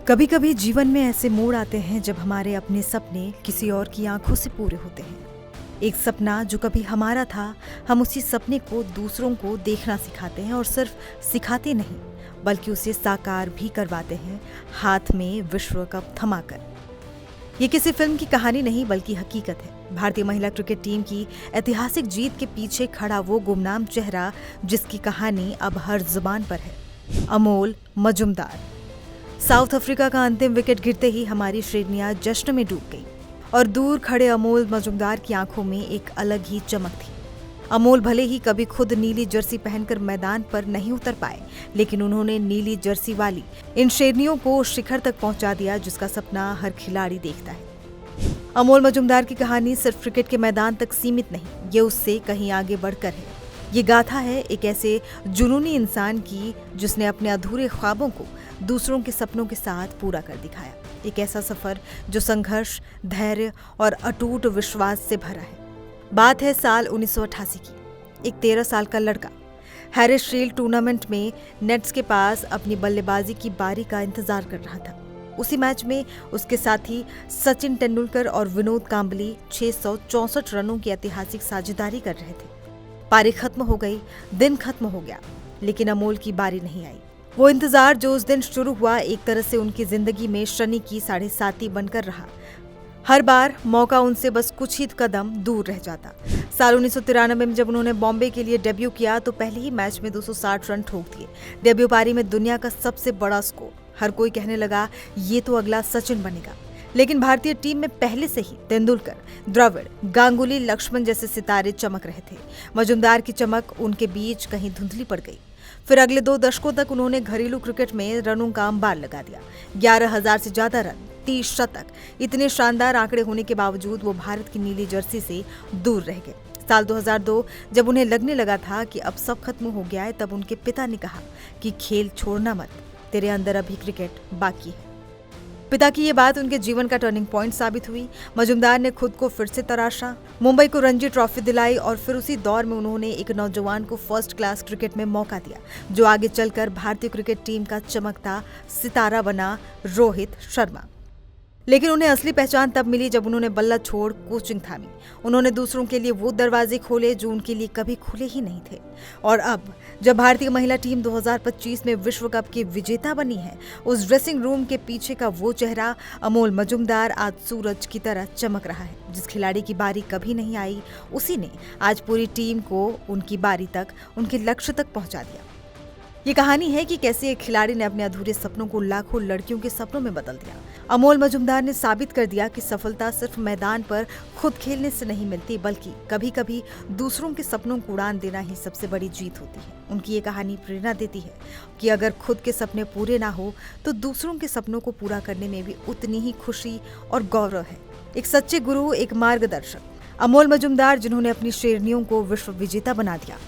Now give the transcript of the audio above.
कभी कभी जीवन में ऐसे मोड़ आते हैं जब हमारे अपने सपने किसी और की आंखों से पूरे होते हैं। एक सपना जो कभी हमारा था, हम उसी सपने को दूसरों को देखना सिखाते हैं और सिर्फ सिखाते नहीं बल्कि उसे साकार भी करवाते हैं, हाथ में विश्व कप थमाकर। ये किसी फिल्म की कहानी नहीं बल्कि हकीकत है। भारतीय महिला क्रिकेट टीम की ऐतिहासिक जीत के पीछे खड़ा वो गुमनाम चेहरा जिसकी कहानी अब हर जुबान पर है, अमोल मजुमदार। साउथ अफ्रीका का अंतिम विकेट गिरते ही हमारी श्रेणियां जश्न में डूब गई और दूर खड़े अमोल मजुमदार की आंखों में एक अलग ही चमक थी। अमोल भले ही कभी खुद नीली जर्सी पहनकर मैदान पर नहीं उतर पाए, लेकिन उन्होंने नीली जर्सी वाली इन शेरनियों को शिखर तक पहुंचा दिया जिसका सपना हर खिलाड़ी देखता है। अमोल मजुमदार की कहानी सिर्फ क्रिकेट के मैदान तक सीमित नहीं, ये उससे कहीं आगे बढ़कर है। ये गाथा है एक ऐसे जुनूनी इंसान की जिसने अपने अधूरे ख्वाबों को दूसरों के सपनों के साथ पूरा कर दिखाया। एक ऐसा सफर जो संघर्ष, धैर्य और अटूट विश्वास से भरा है। बात है साल 1988 की। एक 13 साल का लड़का हैरिस शील्ड टूर्नामेंट में नेट्स के पास अपनी बल्लेबाजी की बारी का इंतजार कर रहा था। उसी मैच में उसके साथी सचिन तेंदुलकर और विनोद कांबली 664 रनों की ऐतिहासिक साझेदारी कर रहे थे। पारी खत्म हो गई, दिन खत्म हो गया, लेकिन अमोल की बारी नहीं आई। वो इंतजार जो उस दिन शुरू हुआ एक तरह से उनकी जिंदगी में शनि की 7.5 बनकर रहा। हर बार मौका उनसे बस कुछ ही कदम दूर रह जाता। साल 1993 में जब उन्होंने बॉम्बे के लिए डेब्यू किया तो पहले ही मैच में 260 रन ठोक दिए। डेब्यू पारी में दुनिया का सबसे बड़ा स्कोर। हर कोई कहने लगा ये तो अगला सचिन बनेगा। लेकिन भारतीय टीम में पहले से ही तेंदुलकर, द्रविड़, गांगुली, लक्ष्मण जैसे सितारे चमक रहे थे। मजुमदार की चमक उनके बीच कहीं धुंधली पड़ गई। फिर अगले 2 दशकों तक उन्होंने घरेलू क्रिकेट में रनों का अंबार लगा दिया। 11,000 से ज्यादा रन, 30 शतक। इतने शानदार आंकड़े होने के बावजूद वो भारत की नीली जर्सी से दूर रह गए। साल 2002 जब उन्हें लगने लगा था कि अब सब खत्म हो गया है, तब उनके पिता ने कहा कि खेल छोड़ना मत, तेरे अंदर अभी क्रिकेट बाकी है। पिता की ये बात उनके जीवन का टर्निंग पॉइंट साबित हुई। मजुमदार ने खुद को फिर से तराशा, मुंबई को रणजी ट्रॉफी दिलाई और फिर उसी दौर में उन्होंने एक नौजवान को फर्स्ट क्लास क्रिकेट में मौका दिया जो आगे चलकर भारतीय क्रिकेट टीम का चमकता सितारा बना, रोहित शर्मा। लेकिन उन्हें असली पहचान तब मिली जब उन्होंने बल्ला छोड़ कोचिंग थामी। उन्होंने दूसरों के लिए वो दरवाजे खोले जो उनके लिए कभी खुले ही नहीं थे। और अब जब भारतीय महिला टीम 2025 में विश्व कप की विजेता बनी है, उस ड्रेसिंग रूम के पीछे का वो चेहरा अमोल मजुमदार आज सूरज की तरह चमक रहा है। जिस खिलाड़ी की बारी कभी नहीं आई, उसी ने आज पूरी टीम को उनकी बारी तक, उनके लक्ष्य तक पहुंचा दिया। ये कहानी है कि कैसे एक खिलाड़ी ने अपने अधूरे सपनों को लाखों लड़कियों के सपनों में बदल दिया। अमोल मजुमदार ने साबित कर दिया कि सफलता सिर्फ मैदान पर खुद खेलने से नहीं मिलती, बल्कि कभी कभी दूसरों के सपनों को उड़ान देना ही सबसे बड़ी जीत होती है। उनकी ये कहानी प्रेरणा देती है कि अगर खुद के सपने पूरे ना हो तो दूसरों के सपनों को पूरा करने में भी उतनी ही खुशी और गौरव है। एक सच्चे गुरु, एक मार्गदर्शक, अमोल मजुमदार, जिन्होंने अपनी शेरनियों को विश्व विजेता बना दिया।